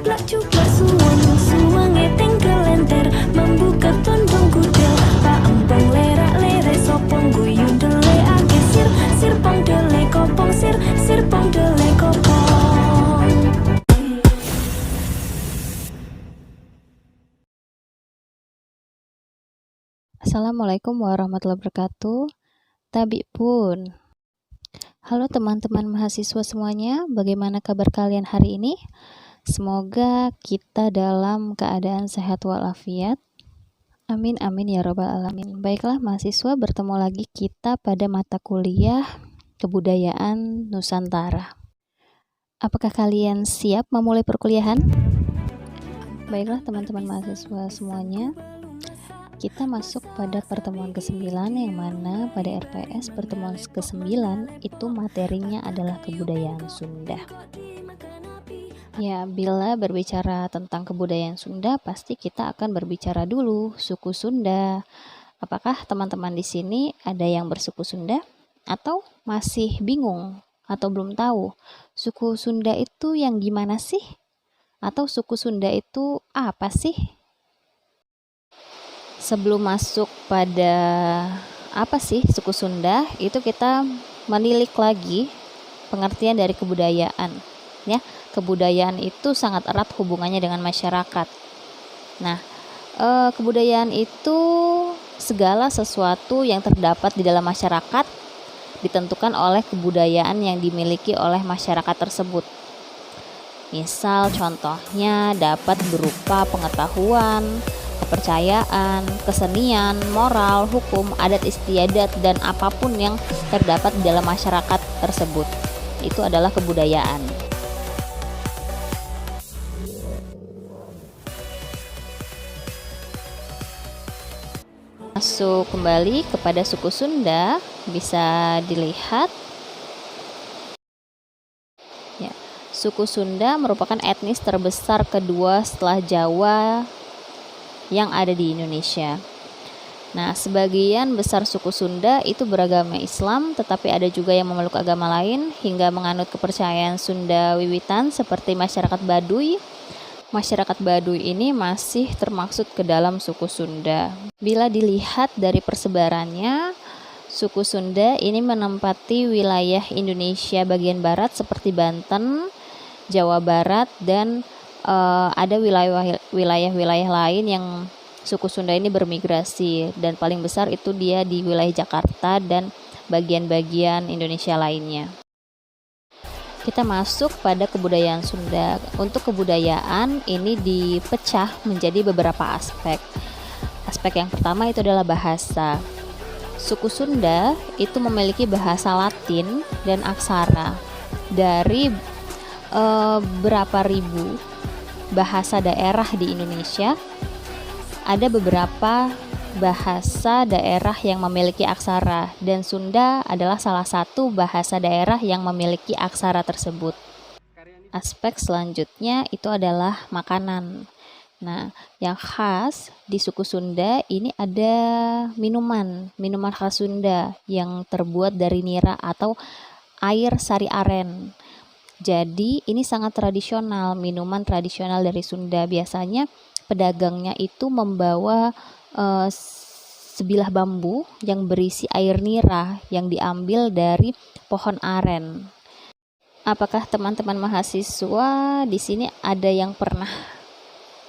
Cuplak cuplak suwung suwunge tengkelenter membuka tondong kudel Pak empong lerak lere sopong guyu dele ake sir sir pong dele kopong sir sir pong dele kopong. Assalamualaikum warahmatullahi wabarakatuh. Tabi pun. Halo teman-teman mahasiswa semuanya, bagaimana kabar kalian hari ini? Semoga kita dalam keadaan sehat walafiat. Amin amin ya robbal alamin. Baiklah mahasiswa, bertemu lagi kita pada mata kuliah Kebudayaan Nusantara. Apakah kalian siap memulai perkuliahan? Baiklah teman-teman mahasiswa semuanya, kita masuk pada pertemuan ke-9 yang mana pada RPS pertemuan ke-9 itu materinya adalah kebudayaan Sunda. Ya, bila berbicara tentang kebudayaan Sunda, pasti kita akan berbicara dulu suku Sunda. Apakah teman-teman di sini ada yang bersuku Sunda? Atau masih bingung atau belum tahu suku Sunda itu yang gimana sih? Atau suku Sunda itu apa sih? Sebelum masuk pada apa sih suku Sunda, itu kita menilik lagi pengertian dari kebudayaan. Ya, kebudayaan itu sangat erat hubungannya dengan masyarakat. Nah, kebudayaan itu segala sesuatu yang terdapat di dalam masyarakat ditentukan oleh kebudayaan yang dimiliki oleh masyarakat tersebut. Misal contohnya dapat berupa pengetahuan, kepercayaan, kesenian, moral, hukum, adat istiadat, dan apapun yang terdapat di dalam masyarakat tersebut. Itu adalah kebudayaan. Masuk kembali kepada suku Sunda, bisa dilihat. Ya, suku Sunda merupakan etnis terbesar kedua setelah Jawa yang ada di Indonesia. Nah, sebagian besar suku Sunda itu beragama Islam, tetapi ada juga yang memeluk agama lain hingga menganut kepercayaan Sunda wiwitan seperti masyarakat Baduy. Masyarakat Baduy ini masih termaksud ke dalam suku Sunda. Bila dilihat dari persebarannya, suku Sunda ini menempati wilayah Indonesia bagian barat seperti Banten, Jawa Barat, dan ada wilayah-wilayah lain yang suku Sunda ini bermigrasi, dan paling besar itu dia di wilayah Jakarta dan bagian-bagian Indonesia lainnya. Kita masuk pada kebudayaan Sunda. Untuk kebudayaan ini dipecah menjadi beberapa aspek. Aspek yang pertama itu adalah bahasa. Suku Sunda itu memiliki bahasa Latin dan aksara. Dari berapa ribu bahasa daerah di Indonesia, ada beberapa bahasa daerah yang memiliki aksara, dan Sunda adalah salah satu bahasa daerah yang memiliki aksara tersebut. Aspek selanjutnya itu adalah makanan. Nah, yang khas di suku Sunda ini ada minuman khas Sunda yang terbuat dari nira atau air sari aren. Jadi ini sangat tradisional, minuman tradisional dari Sunda. Biasanya pedagangnya itu membawa sebilah bambu yang berisi air nira yang diambil dari pohon aren. Apakah teman-teman mahasiswa di sini ada yang pernah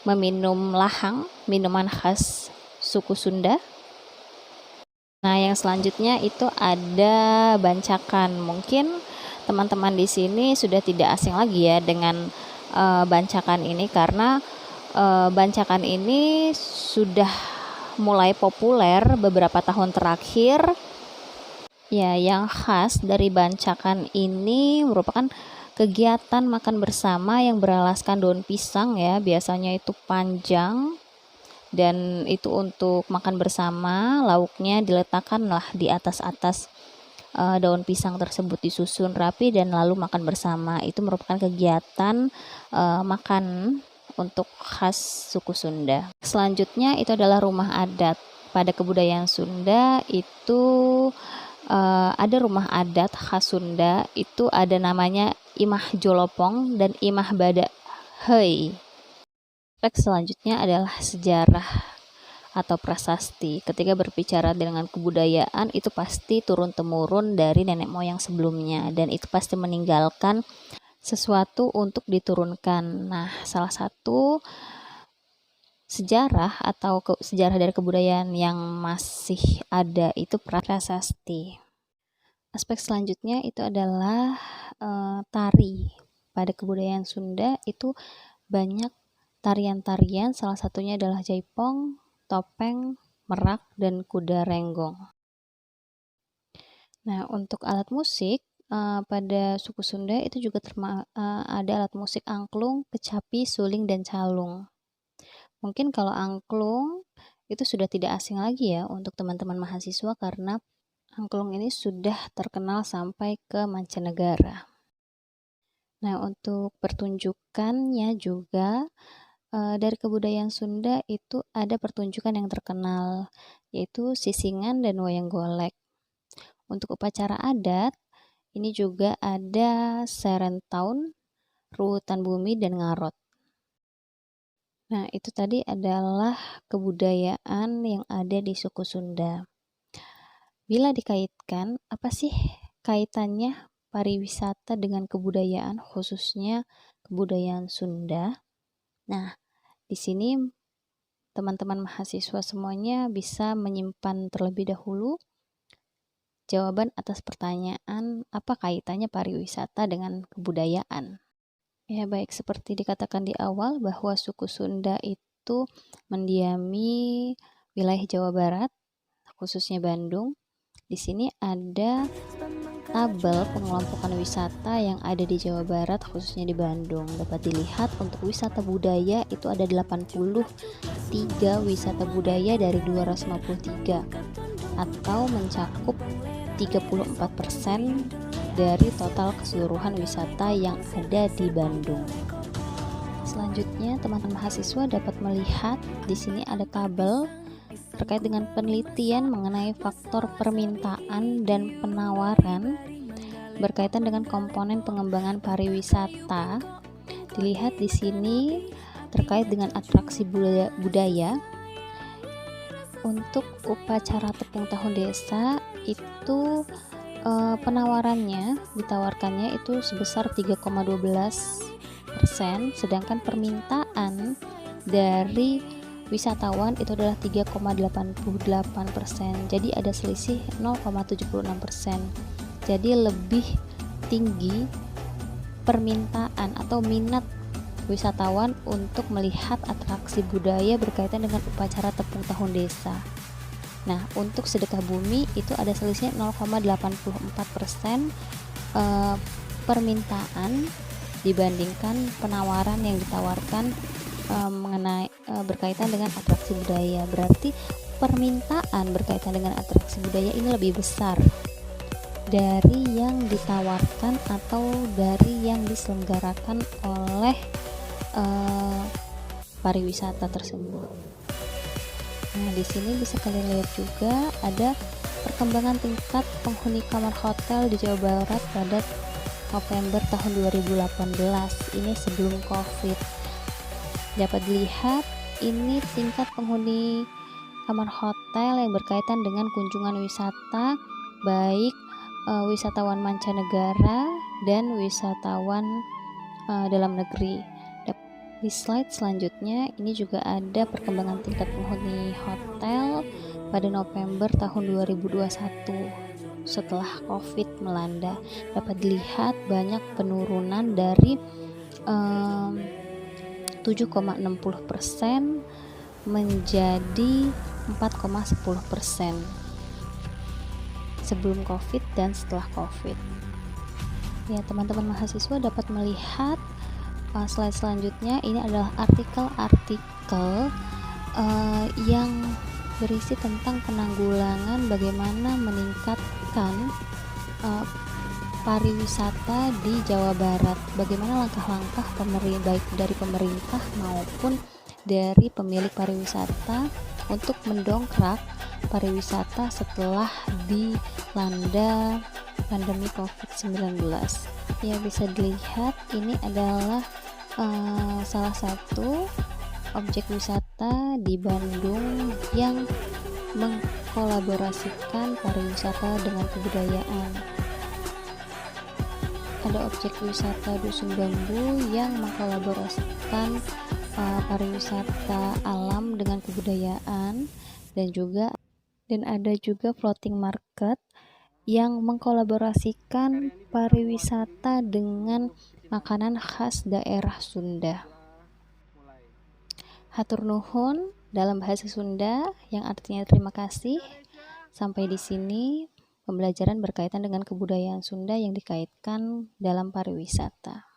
meminum lahang, minuman khas suku Sunda? Nah, yang selanjutnya itu ada bancakan. Mungkin teman-teman di sini sudah tidak asing lagi ya dengan bancakan ini, karena bancakan ini sudah mulai populer beberapa tahun terakhir. Ya, yang khas dari bancakan ini merupakan kegiatan makan bersama yang beralaskan daun pisang ya. Biasanya itu panjang, dan itu untuk makan bersama. Lauknya diletakkanlah di atas daun pisang tersebut, disusun rapi dan lalu makan bersama. Itu merupakan kegiatan makan untuk khas suku Sunda. Selanjutnya itu adalah rumah adat. Pada kebudayaan Sunda itu ada rumah adat khas Sunda, itu ada namanya Imah Jolopong dan Imah Bada Hei. Aspek selanjutnya adalah sejarah atau prasasti. Ketika berbicara dengan kebudayaan, itu pasti turun-temurun dari nenek moyang sebelumnya, dan itu pasti meninggalkan sesuatu untuk diturunkan. Nah, salah satu sejarah atau sejarah dari kebudayaan yang masih ada itu prasasti. Aspek selanjutnya itu adalah tari. Pada kebudayaan Sunda itu banyak tarian-tarian, salah satunya adalah jaipong, topeng, merak, dan kuda renggong. Nah, untuk alat musik pada suku Sunda itu juga ada alat musik angklung, kecapi, suling, dan calung. Mungkin kalau angklung itu sudah tidak asing lagi ya untuk teman-teman mahasiswa, karena angklung ini sudah terkenal sampai ke mancanegara. Nah, untuk pertunjukannya juga dari kebudayaan Sunda itu ada pertunjukan yang terkenal, yaitu sisingan dan wayang golek. Untuk upacara adat, ini juga ada serentaun, ruutan bumi, dan ngarot. Nah, itu tadi adalah kebudayaan yang ada di suku Sunda. Bila dikaitkan, apa sih kaitannya pariwisata dengan kebudayaan, khususnya kebudayaan Sunda? Nah, di sini teman-teman mahasiswa semuanya bisa menyimpan terlebih dahulu jawaban atas pertanyaan apa kaitannya pariwisata dengan kebudayaan. Ya, baik, seperti dikatakan di awal bahwa suku Sunda itu mendiami wilayah Jawa Barat, khususnya Bandung. Di sini ada tabel pengelompokan wisata yang ada di Jawa Barat, khususnya di Bandung. Dapat dilihat untuk wisata budaya itu ada 83 wisata budaya dari 253, atau mencakup 34% dari total keseluruhan wisata yang ada di Bandung. Selanjutnya, teman-teman mahasiswa dapat melihat di sini ada tabel terkait dengan penelitian mengenai faktor permintaan dan penawaran berkaitan dengan komponen pengembangan pariwisata. Dilihat di sini terkait dengan atraksi budaya. Untuk upacara tepung tahun desa itu penawarannya ditawarkannya itu sebesar 3,12%, sedangkan permintaan dari wisatawan itu adalah 3,88%. Jadi ada selisih 0,76%. Jadi lebih tinggi permintaan atau minat wisatawan untuk melihat atraksi budaya berkaitan dengan upacara tepung tahun desa. Nah, untuk sedekah bumi itu ada selisihnya 0,84% permintaan dibandingkan penawaran yang ditawarkan mengenai berkaitan dengan atraksi budaya. Berarti permintaan berkaitan dengan atraksi budaya ini lebih besar dari yang ditawarkan atau dari yang diselenggarakan oleh pariwisata tersebut. Nah, di sini bisa kalian lihat juga ada perkembangan tingkat penghuni kamar hotel di Jawa Barat pada November tahun 2018. Ini sebelum Covid. Dapat dilihat ini tingkat penghuni kamar hotel yang berkaitan dengan kunjungan wisata, baik wisatawan mancanegara dan wisatawan dalam negeri. Di slide selanjutnya ini juga ada perkembangan tingkat penghuni hotel pada November tahun 2021 setelah Covid melanda. Dapat dilihat banyak penurunan dari 7,60% menjadi 4,10% sebelum Covid dan setelah Covid. Ya, teman-teman mahasiswa dapat melihat slide selanjutnya. Ini adalah artikel-artikel yang berisi tentang penanggulangan bagaimana meningkatkan pariwisata di Jawa Barat, bagaimana langkah-langkah baik dari pemerintah maupun dari pemilik pariwisata untuk mendongkrak pariwisata setelah dilanda pandemi COVID-19. Ya, bisa dilihat ini adalah salah satu objek wisata di Bandung yang mengkolaborasikan pariwisata dengan kebudayaan. Ada objek wisata Dusun Bambu yang mengkolaborasikan pariwisata alam dengan kebudayaan, dan ada juga floating market yang mengkolaborasikan pariwisata dengan makanan khas daerah Sunda. Hatur nuhun dalam bahasa Sunda yang artinya terima kasih. Sampai di sini pembelajaran berkaitan dengan kebudayaan Sunda yang dikaitkan dalam pariwisata.